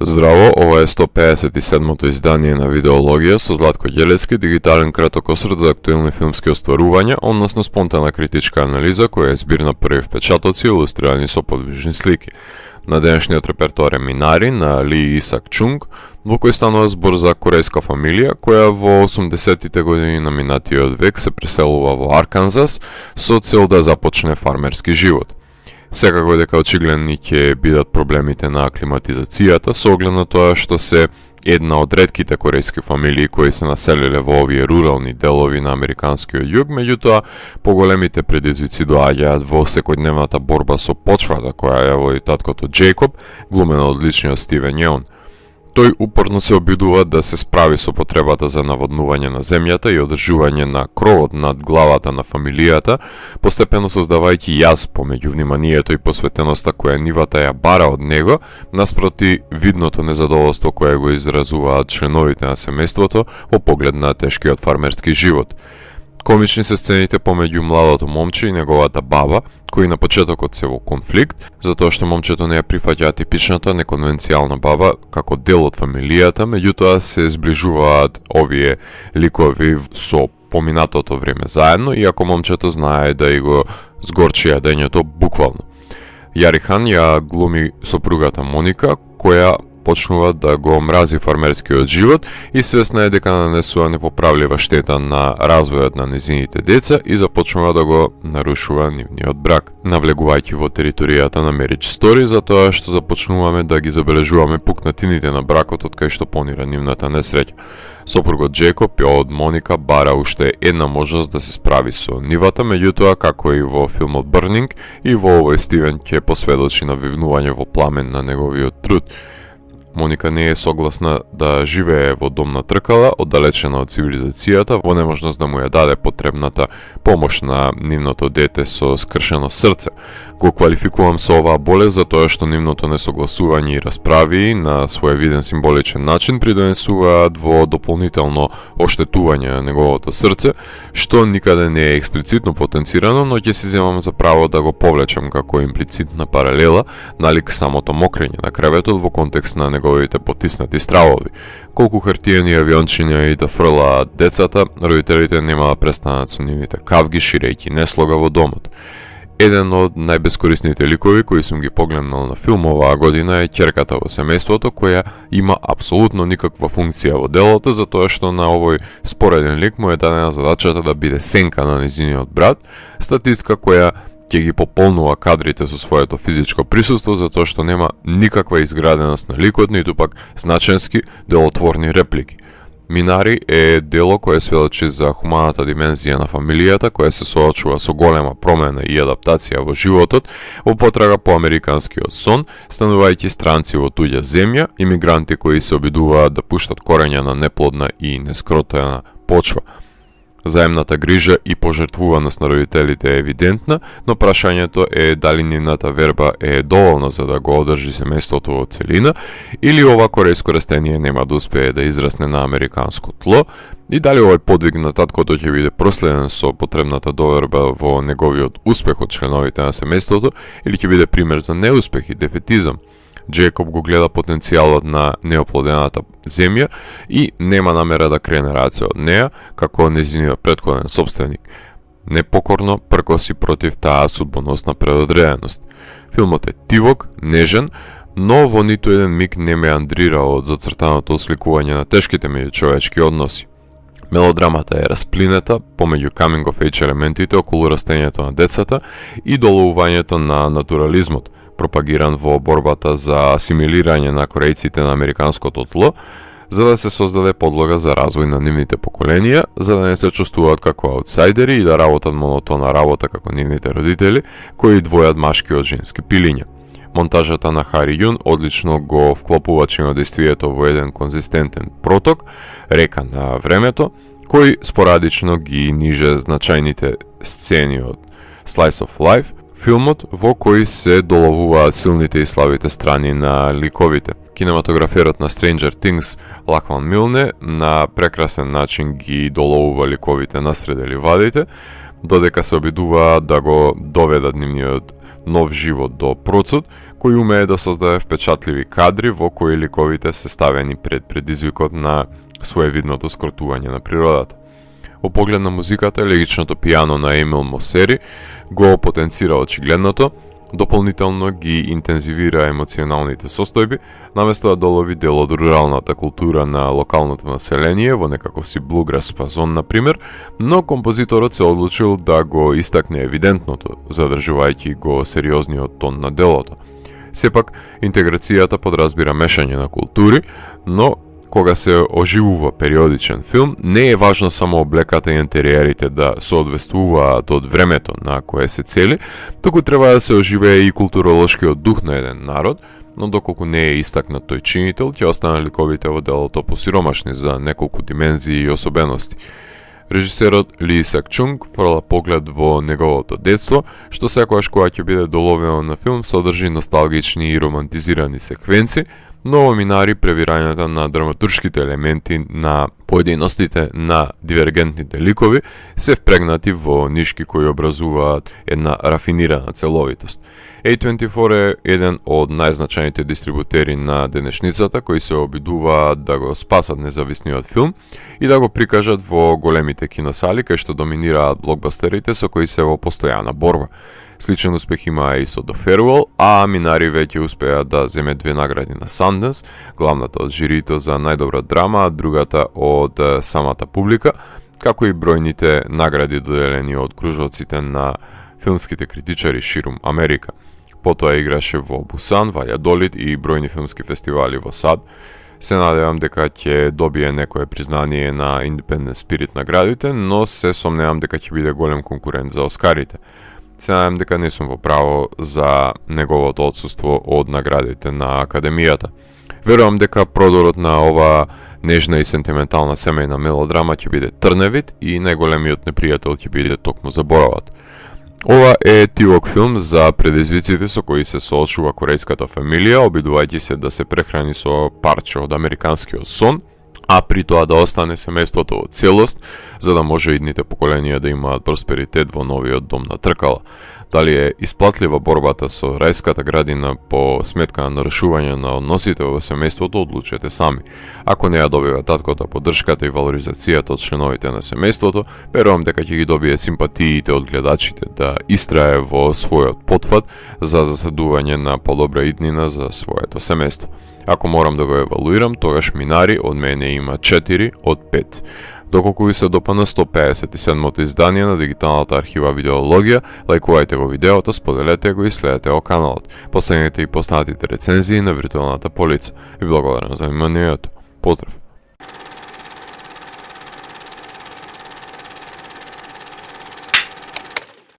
Здраво, ова е 157-то издание на Видеологија со Златко Ѓелески, дигитален краток осврт за актуелни филмски остварувања, односно спонтана критичка анализа која е збир на први впечатоци илустрирани со подвижни слики. На денешниот репертоар е Минари на Ли Исак Чунг, во кој станува збор за корејска фамилија која во 80-тите години на минатиот век се преселува во Арканзас со цел да започне фармерски живот. Секако дека очигледни ќе бидат проблемите на аклиматизацијата со оглед на тоа што се една од ретките корејски фамилии кои се населиле во овие рурални делови на американскиот југ, меѓутоа поголемите предизвици доаѓаат во секојдневната борба со почвата која ја води таткото Џејкоб, глумен од личниот Стивен Јеон. Тој упорно се обидува да се справи со потребата за наводнување на земјата и одржување на кровот над главата на фамилијата, постепено создавајќи јаз помеѓу вниманието и посветеноста која нивата ја бара од него, наспроти видното незадоволство кое го изразуваат членовите на семејството во поглед на тешкиот фармерски живот. Комични се сцените помеѓу младото момче и неговата баба, кои на почетокот се во конфликт, затоа што момчето не ја прифаќа типичната неконвенцијална баба како дел од фамилијата, меѓутоа се зближуваат овие ликови со поминатото време заедно, иако момчето знае да и го згорчи јадењето буквално. Јари Хан ја глуми сопругата Моника, која почнува да го мрази фармерскиот живот и свесна е дека нанесува непоправлива штета на развојот на незините деца и започнува да го нарушува нивниот брак, навлегувајќи во територијата на Marriage Story, затоа што започнуваме да ги забележуваме пукнатините на бракот од кај што понира нивната несреќа. Сопругот Џејкоб од Моника бара уште една можност да се справи со нивата, меѓутоа како и во филмот Burning, и во овој Стивен ќе посведочи на вивнување во пламен на неговиот труд. Моника не е согласна да живее во дом на тркала, оддалечена од цивилизацијата, во неможност да му ја даде потребната помош на нивното дете со скршено срце. Го квалификувам со оваа болест затоа што нивното несогласување и расправи на своевиден символичен начин придонесуваат во дополнително оштетување на неговото срце, што никаде не е експлицитно потенцирано, но ќе си земам за право да го повлечам како имплицитна паралела налик самото мокрење на креветот во контекст на неговите потиснати стравови. Колку хартиени авиончиња и да фрлаат децата, родителите нема да престанат со нивните кавги ширејќи неслога во домот. Еден од најбескорисните ликови кои сум ги погледнал на филм оваа година е ќерката во семејството, која има апсолутно никаква функција во делото, затоа што на овој спореден лик му е дадена задачата да биде сенка на нејзиниот брат, статистка која ќе ги пополнува кадрите со своето физичко присуство, затоа што нема никаква изграденост на ликот, ниту пак значенски делотворни реплики. Минари е дело кое сведочи за хуманата димензија на фамилијата, која се соочува со голема промена и адаптација во животот, во потрага по американскиот сон, станувајќи странци во туѓа земја, имигранти кои се обидуваат да пуштат корења на неплодна и нескротена почва. Заемната грижа и пожртвуваност на родителите е евидентна, но прашањето е дали нивната верба е доволна за да го одржи семејството во целина, или ова корејско растение нема да успее да израсне на американско тло, и дали овој подвиг на таткото ќе биде проследен со потребната доверба во неговиот успех од членовите на семејството, или ќе биде пример за неуспех и дефетизам. Џејкоб го гледа потенцијалот на неоплодената земја и нема намера да крене раце од неа, како нејзиниот претходен сопственик. Непокорно пркоси против таа судбоносна предодреденост. Филмот е тивок, нежен, но во ниту еден миг не меандрира од зацртаното осликување на тешките меѓучовечки односи. Мелодрамата е расплинета помеѓу coming of age елементите околу растењето на децата и доловувањето на натурализмот, пропагиран во борбата за асимилирање на корејците на американското тло, за да се создаде подлога за развој на нивните поколенија, за да не се чувствуваат како аутсайдери и да работат монотона работа како нивните родители, кои двојат машки од женски пилиња. Монтажата на Хари Јун одлично го вклопува чинодействието во еден конзистентен проток, река на времето, кој спорадично ги ниже значајните сцени од Slice of Life, филмот во кој се доловуваат силните и слабите страни на ликовите. Кинематограферот на Stranger Things Лаклан Милне на прекрасен начин ги доловува ликовите насред ливадите, додека се обидуваат да го доведат нивниот нов живот до процот, кој умее да создаде впечатливи кадри во кои ликовите се ставени пред предизвикот на своевидното скротување на природата. Во поглед на музиката, елегичното пијано на Емил Мосери го потенцира очигледното, дополнително ги интензивира емоционалните состојби, наместо да долови дел од руралната култура на локалното население во некаков си блуграс фазон, например, но композиторот се одлучил да го истакне евидентното, задржувајќи го сериозниот тон на делото. Сепак, интеграцијата подразбира мешање на култури, но кога се оживува периодичен филм, не е важно само облеката и интериерите да соодветствуваат од времето на кое се цели, туку треба да се оживее и културолошкиот дух на еден народ, но доколку не е истакнат тој чинител, ќе останат ликовите во делото посиромашни за неколку димензии и особености. Режисерот Ли Сак-чунг фрла поглед во неговото детство, што секогаш кога ќе биде доловено на филм содржи носталгични и романтизирани секвенци, но минари превирањата на драматуршките елементи на поединостите на дивергентните ликови се впрегнати во нишки кои образуваат една рафинирана целовитост. A24 е еден од најзначајните дистрибутери на денешницата кои се обидуваат да го спасат независниот филм и да го прикажат во големите киносали кај што доминираат блокбастерите со кои се во постојана борба. Сличен успех има и со The Farewell, а Минари веќе успеа да земе 2 награди на Sundance, главната од жирито за најдобра драма, а другата од самата публика, како и бројните награди доделени од кружоците на филмските критичари ширум Америка. Потоа играше во Бусан, Ваљадолид и бројни филмски фестивали во САД. Се надевам дека ќе добие некое признание на Independent Spirit наградите, но се сомневам дека ќе биде голем конкурент за Оскарите. Се надевам дека не сум во право за неговото отсуство од наградите на Академијата. Верувам дека продорот на ова нежна и сентиментална семејна мелодрама ќе биде трневит и најголемиот непријател ќе биде токму заборавот. Ова е тивок филм за предизвиците со кои се соочува корејската фамилија, обидувајќи се да се прехрани со парче од американскиот сон, а при тоа да остане семејството во целост, за да може идните поколенија да имаат просперитет во новиот дом на тркала. Дали е исплатлива борбата со рајската градина по сметка на нарушување на односите во семејството, одлучете сами. Ако не ја добива таткото поддршката и валоризацијата од членовите на семејството, верувам дека ќе ги добие симпатиите од гледачите да истрае во својот потфат за заседување на подобра иднина за своето семејство. Ако морам да го евалуирам, тогаш Минари од мене има 4 од 5. Доколку ви се допадна 157-то издание на дигиталната архива Видеологија, лајкувајте го видеото, споделете го и следете го каналот. Последете и поснатите рецензии на виртуелната полица. Ви благодарам за вниманието. Поздрав!